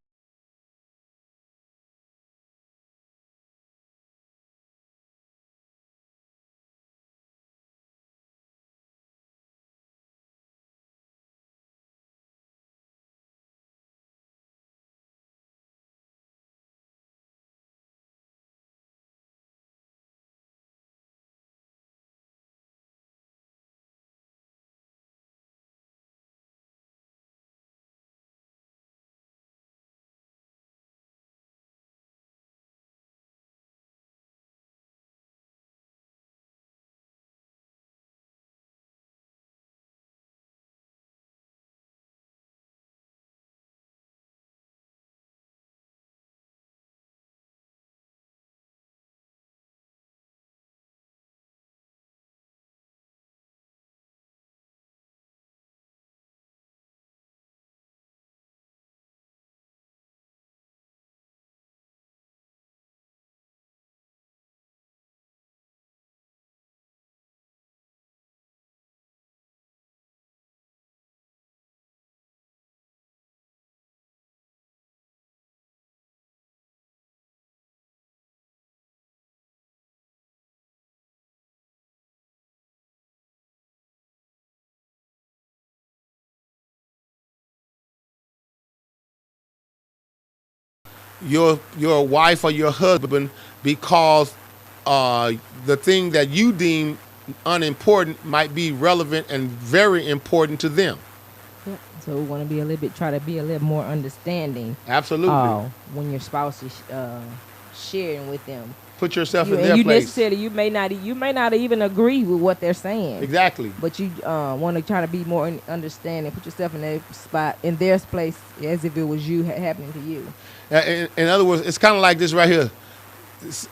your wife or your husband because the thing that you deem unimportant might be relevant and very important to them. Yeah. So we want to be a little bit, try to be a little more understanding. Absolutely. When your spouse is sharing with them. Put yourself You, in and their you place. necessarily, you may not even agree with what they're saying. Exactly. But you want to try to be more understanding. Put yourself in their spot, in their place, as if it was you happening to you. In other words, it's kind of like this right here.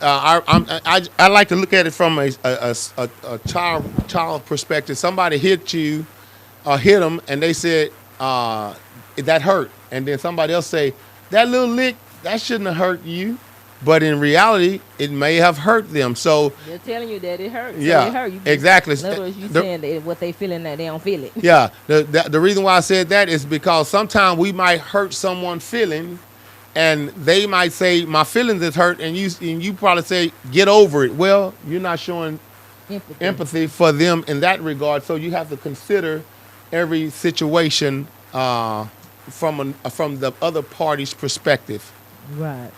I like to look at it from a child perspective. Somebody hit you or hit them, and they said that hurt, and then somebody else say that little lick that shouldn't have hurt you, but in reality, it may have hurt them. So They're telling you that it hurts. yeah, so it hurt. You exactly. In other words, you saying that what they feeling that they don't feel it. Yeah, the reason why I said that is because sometimes we might hurt someone's feeling, and they might say my feelings is hurt, and you probably say get over it. Well, you're not showing empathy for them in that regard, so you have to consider every situation from the other party's perspective. Right.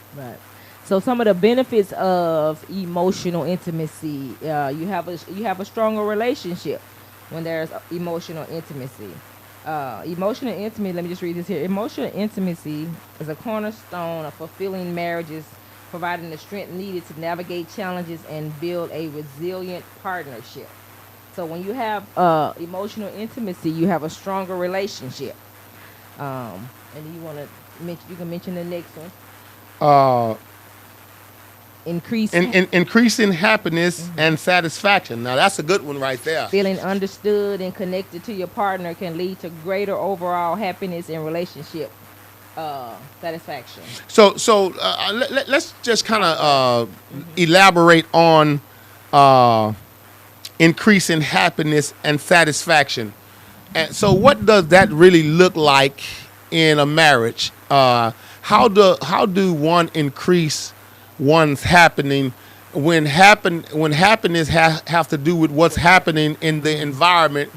So some of the benefits of emotional intimacy, you have a stronger relationship when there's emotional intimacy. Emotional intimacy. Let me just read this here. Emotional intimacy is a cornerstone of fulfilling marriages, providing the strength needed to navigate challenges and build a resilient partnership. So when you have emotional intimacy, you have a stronger relationship. And you can mention the next one. Increasing happiness and satisfaction. Now that's a good one right there. Feeling understood and connected to your partner can lead to greater overall happiness and relationship satisfaction. So let's just kind of elaborate on increasing happiness and satisfaction. And so what does that really look like in a marriage? How do one increase one's happening when happiness have to do with what's happening in the environment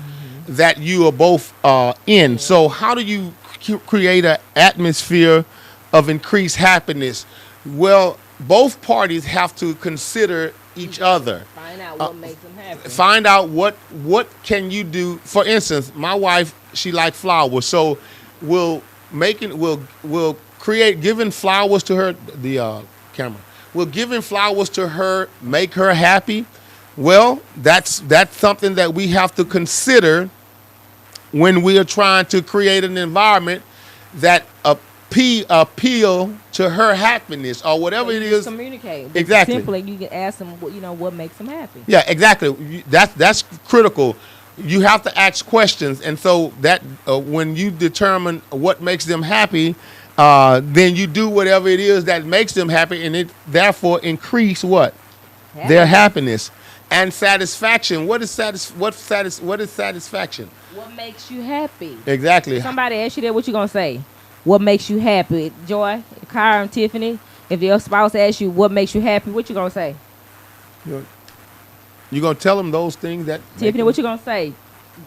that you are both in? So how do you create an atmosphere of increased happiness? Well, both parties have to consider each other. Find out what makes them happy. Find out what can you do. For instance, my wife, she likes flowers, so we'll create giving flowers to her. The camera. Will giving flowers to her make her happy? Well, that's something that we have to consider when we are trying to create an environment that appeal to her happiness or whatever So it you is. communicate. Exactly. Simply, you can ask them what makes them happy. Yeah, exactly. That's critical. You have to ask questions, and so that when you determine what makes them happy, then you do whatever it is that makes them happy, and it therefore increase what their happiness and satisfaction. What is satisfaction? What makes you happy? Exactly. Somebody ask you that, what you gonna say? What makes you happy? Joy, Kyra, and Tiffany. If your spouse asks you what makes you happy, what you gonna say? You're gonna tell them those things that. Tiffany, what you gonna say?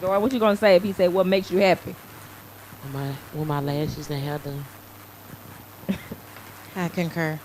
Joy, what you gonna say if he say what makes you happy? With my lashes and hair done. I concur.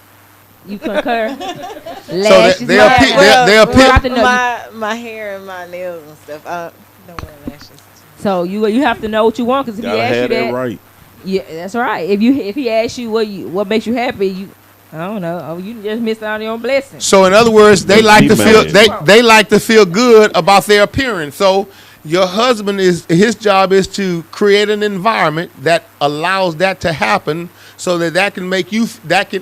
You concur? So Lashes, they well, appeal. have to know. My hair and my nails and stuff. I don't wear lashes. So you have to know what you want, because if he Gotta asks you have that, that right. yeah, that's right. If he asks you what makes you happy, I don't know. Oh, you just missed out on your own blessing. So in other words, they like to feel man. they like to feel good about their appearance. So your husband his job is to create an environment that allows that to happen, so that can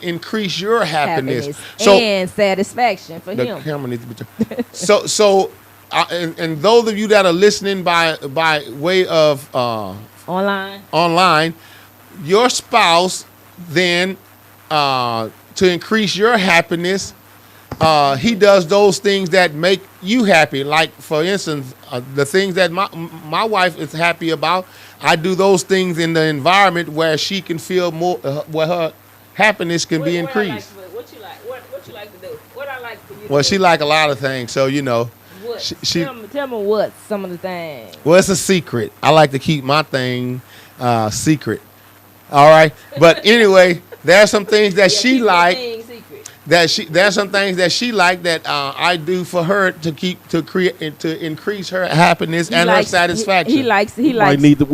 increase your happiness. So and satisfaction for the him. camera needs to be turned. And those of you that are listening by way of online, your spouse then to increase your happiness, he does those things that make you happy. Like, for instance, the things that my wife is happy about, I do those things in the environment where she can feel more, where her happiness can be increased. What you like? What you like to do? What I like for you? Well, she like a lot of things, so What? she Tell me what some of the things. well, it's a secret. I like to keep my thing secret. All right, but anyway, There's some things that she keep like. things secret. There's some things that she like that I do for her to increase her happiness and her satisfaction. He likes. We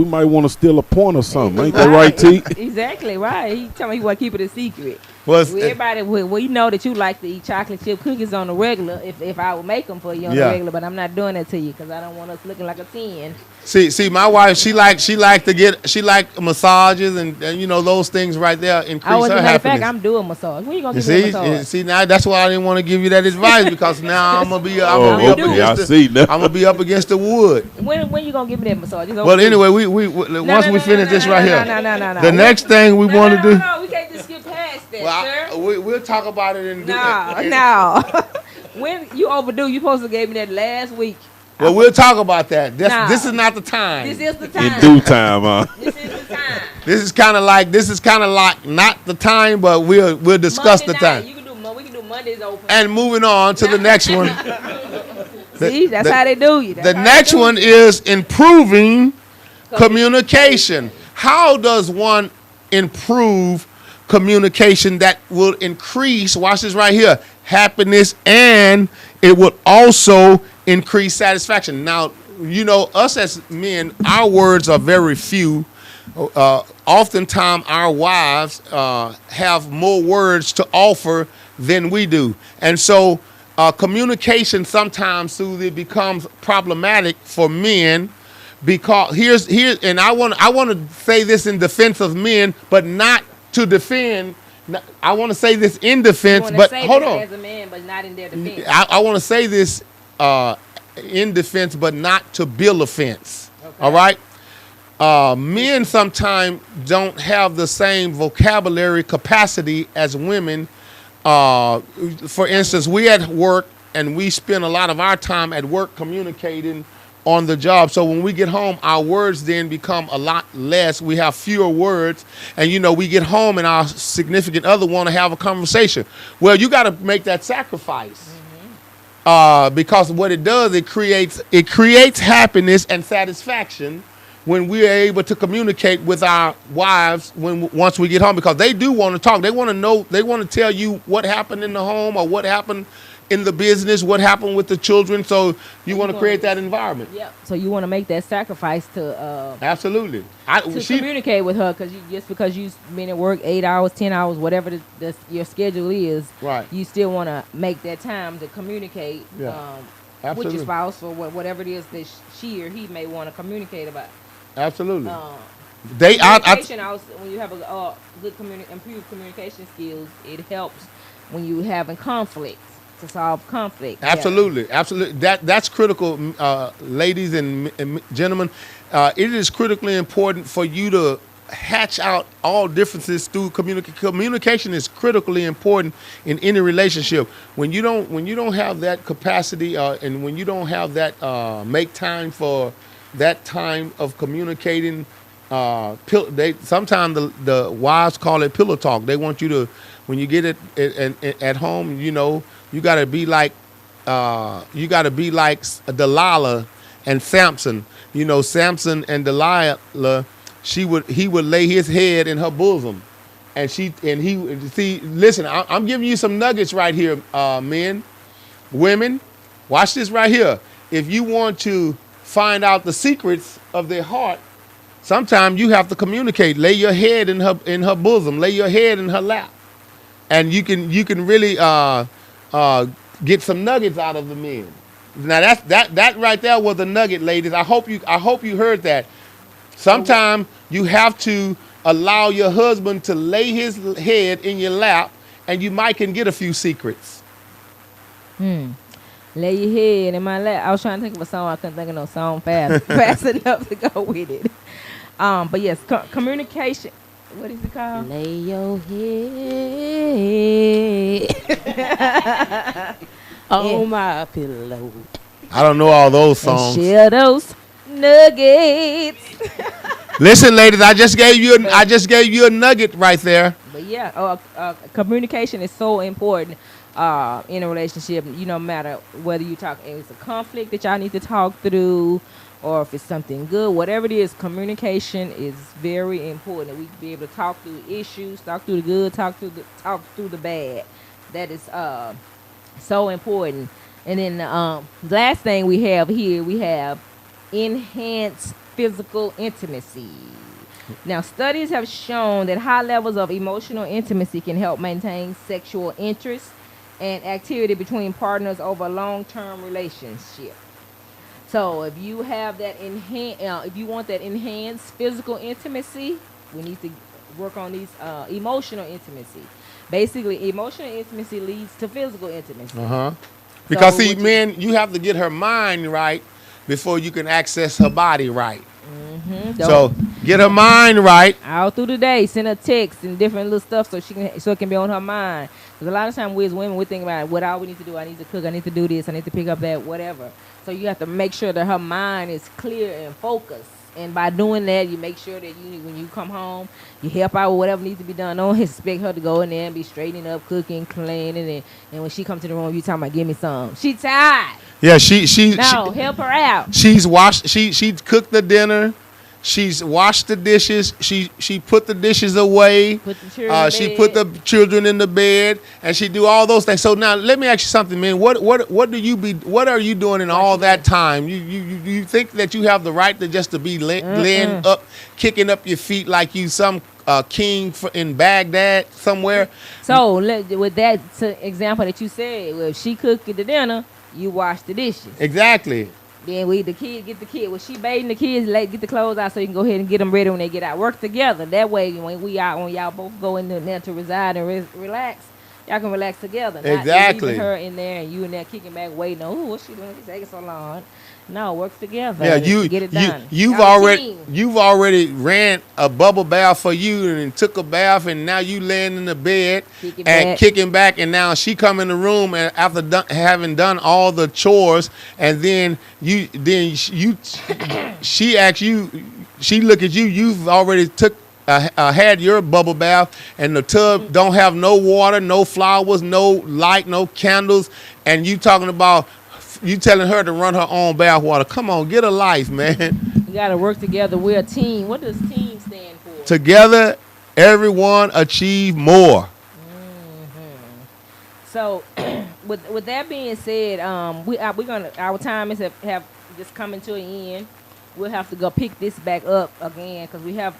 might want to steal a point or something. Ain't that right, T? Exactly right. He tell me he want to keep it a secret. Well, Everybody, we know that you like to eat chocolate chip cookies on the regular. If I would make them for you on the regular, but I'm not doing that to you because I don't want us looking like a 10. See, my wife, she like massages and you know those things right there increase her As a matter of happiness. fact, I'm doing massage. When you gonna give me a massage? See, now that's why I didn't want to give you that advice because now I'm gonna be up against the wood. When you gonna give me that massage? Well, anyway, once we finish this right here, the next thing we want to do. No, we can't just skip past that, sir. We'll talk about it in. No. When you overdue, you supposed to give me that last week. Well, we'll talk about that. This is not the time. This is the time. In due time, huh? This is the time. This is kind of like not the time, but we'll discuss the time. We can do Mondays open. And moving on to the next one. See, that's how they do you. The next one is improving communication. How does one improve communication that will increase, watch this right here, happiness, and it will also increase satisfaction? Now, you know, us as men, our words are very few. Oftentimes, our wives have more words to offer than we do. And so communication sometimes, Susie, becomes problematic for men because here's and I want to say this in defense of men, but not to defend. I want to say this in defense, but hold on. As a man, but not in their defense. I want to say this in defense, but not to build offense. Okay. All right. Men sometimes don't have the same vocabulary capacity as women. For instance, we at work and we spend a lot of our time at work communicating on the job. So when we get home, our words then become a lot less. We have fewer words. And, you know, we get home and our significant other want to have a conversation. Well, you got to make that sacrifice. Because what it does, it creates happiness and satisfaction when we are able to communicate with our wives once we get home, because they do want to talk. They want to know, they want to tell you what happened in the home or what happened in the business, what happened with the children. So you want to create that environment. Yep. So you want to make that sacrifice to absolutely communicate with her, because you've been at work 8 hours, 10 hours, whatever your schedule is. Right. You still want to make that time to communicate with your spouse or whatever it is that she or he may want to communicate about. Absolutely. Communication also, when you have a good improved communication skills, it helps when you having conflict, to solve conflict. Absolutely, absolutely. That's critical, ladies and gentlemen. It is critically important for you to hatch out all differences through communication. Communication is critically important in any relationship. When you don't have that capacity, and when you don't have that make time for that time of communicating, sometimes the wives call it pillow talk. They want you to, when you get it at home, you know, you got to be like Delilah and Samson. You know, Samson and Delilah, he would lay his head in her bosom, and listen, I'm giving you some nuggets right here, men, women, watch this right here. If you want to find out the secrets of their heart, sometimes you have to communicate. Lay your head in her bosom. Lay your head in her lap, and you can really get some nuggets out of the men. Now that right there was a nugget, ladies. I hope you heard that. Sometimes you have to allow your husband to lay his head in your lap, and you might can get a few secrets. Lay your head in my lap. I was trying to think of a song. I couldn't think of no song fast enough to go with it. But yes, communication. What is it called? Lay your head on my pillow. I don't know all those songs. And share those nuggets. Listen, ladies, I just gave you a nugget right there. But yeah, communication is so important in a relationship. You know, no matter whether you talk, it's a conflict that y'all need to talk through, or if it's something good, whatever it is, communication is very important. We be able to talk through issues, talk through the good, talk through the bad. That is so important. And then last thing we have here, we have enhanced physical intimacy. Now, studies have shown that high levels of emotional intimacy can help maintain sexual interest and activity between partners over a long-term relationship. So, if you have that if you want that enhanced physical intimacy, we need to work on these emotional intimacy. Basically, emotional intimacy leads to physical intimacy. Because So see, what you- men, you have to get her mind right before you can access her body right. So get her mind right. All through the day, send her texts and different little stuff so it can be on her mind. Because a lot of times we as women, we think about what all we need to do. I need to cook. I need to do this. I need to pick up that, whatever. So you have to make sure that her mind is clear and focused. And by doing that, you make sure that when you come home, you help out with whatever needs to be done. Don't expect her to go in there and be straightening up, cooking, cleaning, and when she comes to the room, you talking about give me some. She tired. Yeah, No, help her out. she's washed. She cooked the dinner. She's washed the dishes. She put the dishes away. Put the children in She bed. put the children in the bed, and she do all those things. So now let me ask you something, man. What are you doing in all that time? You think that you have the right to just to be laying up, kicking up your feet like you some king in Baghdad somewhere? So with that example that you said, well, if she cooked the dinner, you wash the dishes. Exactly. Then get the kid. Well, she bathing the kids, get the clothes out so you can go ahead and get them ready when they get out. Work together. That way, when y'all both go in there to reside and relax, y'all can relax together. Exactly. Not leaving her in there and you in there kicking back, waiting. Oh, what's she doing? She's taking so long. No, work together. Yeah, to get it done. You've Y'all a team. already ran a bubble bath for you and took a bath, and now you laying in the bed kicking back, and now she come in the room and after having done all the chores, and then she asks you, she look at you. You've already had your bubble bath, and the tub don't have no water, no flowers, no light, no candles, and you talking about. You telling her to run her own bath water. Come on, get a life, man. You got to work together. We're a team. What does team stand for? Together, everyone achieve more. So, with that being said, our time is have just coming to an end. We'll have to go pick this back up again because we have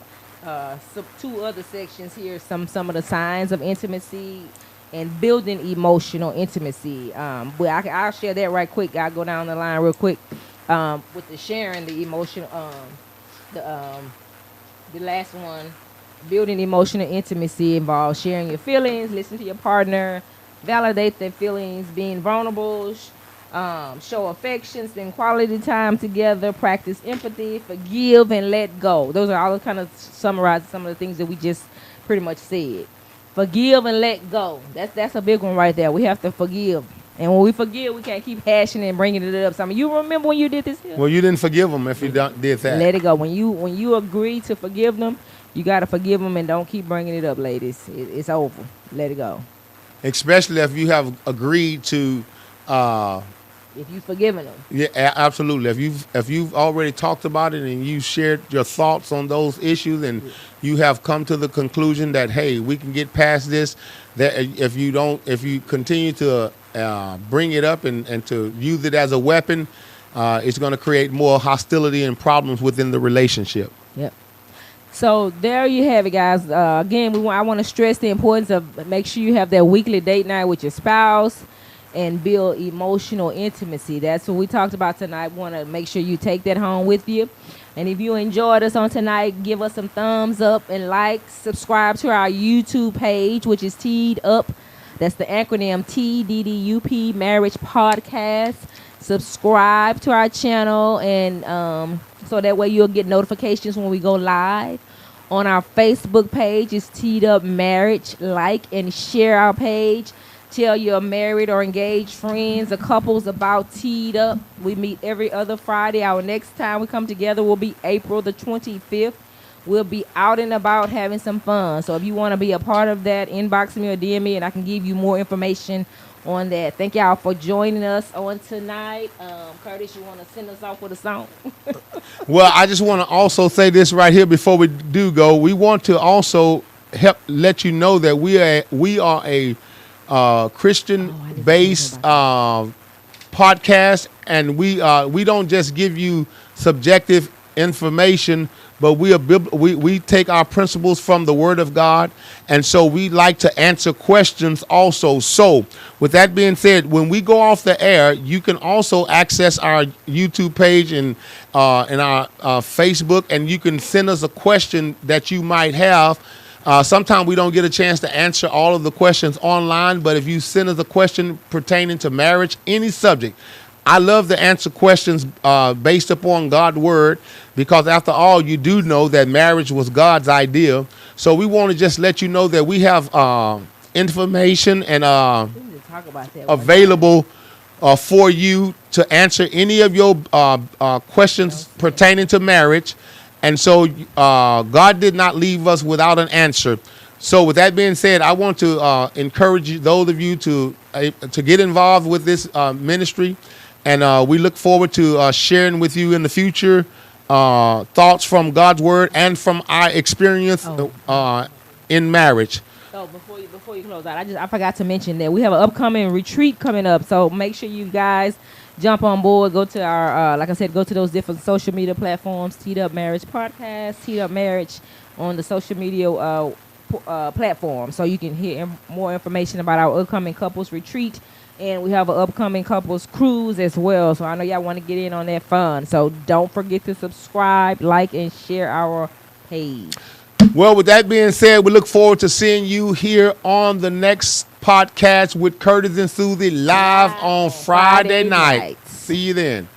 two other sections here. Some of the signs of intimacy and building emotional intimacy. But I'll share that right quick. I'll go down the line real quick with the sharing the emotional. The last one, building emotional intimacy involves sharing your feelings, listen to your partner, validate their feelings, being vulnerable, show affection, spend quality time together, practice empathy, forgive and let go. Those are all kind of summarize some of the things that we just pretty much said. Forgive and let go. That's a big one right there. We have to forgive. And when we forgive, we can't keep hashing and bringing it up. Some of you remember when you did this here? Well, you didn't forgive them if you did that. Let it go. When you agree to forgive them, you got to forgive them and don't keep bringing it up, ladies. It's over. Let it go. Especially if you have agreed to. If you've forgiven them. Yeah, absolutely. If you've already talked about it and you shared your thoughts on those issues and you have come to the conclusion that, hey, we can get past this, that if you continue to bring it up and to use it as a weapon, it's going to create more hostility and problems within the relationship. Yep. So there you have it, guys. Again, I want to stress the importance of make sure you have that weekly date night with your spouse and build emotional intimacy. That's what we talked about tonight. Want to make sure you take that home with you. And if you enjoyed us on tonight, give us some thumbs up and subscribe to our YouTube page, which is T.D.D.U.P. That's the acronym T.D.D.U.P. Marriage Podcast. Subscribe to our channel, and so that way you'll get notifications when we go live. On our Facebook page is Tddup Marriage. Like and share our page. Tell your married or engaged friends or couples about Tddup. We meet every other Friday. Our next time we come together will be April the 25th. We'll be out and about having some fun. So if you want to be a part of that, inbox me or DM me, and I can give you more information on that. Thank y'all for joining us on tonight. Curtis, you want to send us off with a song? Well, I just want to also say this right here before we do go. We want to also help let you know that we are a Christian-based podcast, and we don't just give you subjective information, but we take our principles from the Word of God, and so we like to answer questions also. So, with that being said, when we go off the air, you can also access our YouTube page and our Facebook, and you can send us a question that you might have. Sometimes we don't get a chance to answer all of the questions online, but if you send us a question pertaining to marriage, any subject, I love to answer questions based upon God's word, because after all, you do know that marriage was God's idea. So we want to just let you know that we have information and We need to talk about that. available for you to answer any of your questions pertaining to marriage. And so God did not leave us without an answer. So with that being said, I want to encourage you, those of you to get involved with this ministry. And we look forward to sharing with you in the future thoughts from God's word and from our experience in marriage. So before you close out, I forgot to mention that we have an upcoming retreat coming up. So make sure you guys jump on board. Go to our like I said, go to those different social media platforms. T.D.U.P Marriage Podcast, T.D.U.P Marriage on the social media platform, so you can hear more information about our upcoming couples retreat. And we have an upcoming couples cruise as well. So I know y'all want to get in on that fun. So don't forget to subscribe, like, and share our page. Well, with that being said, we look forward to seeing you here on the next podcast with Curtis and Susie live on Friday night. See you then.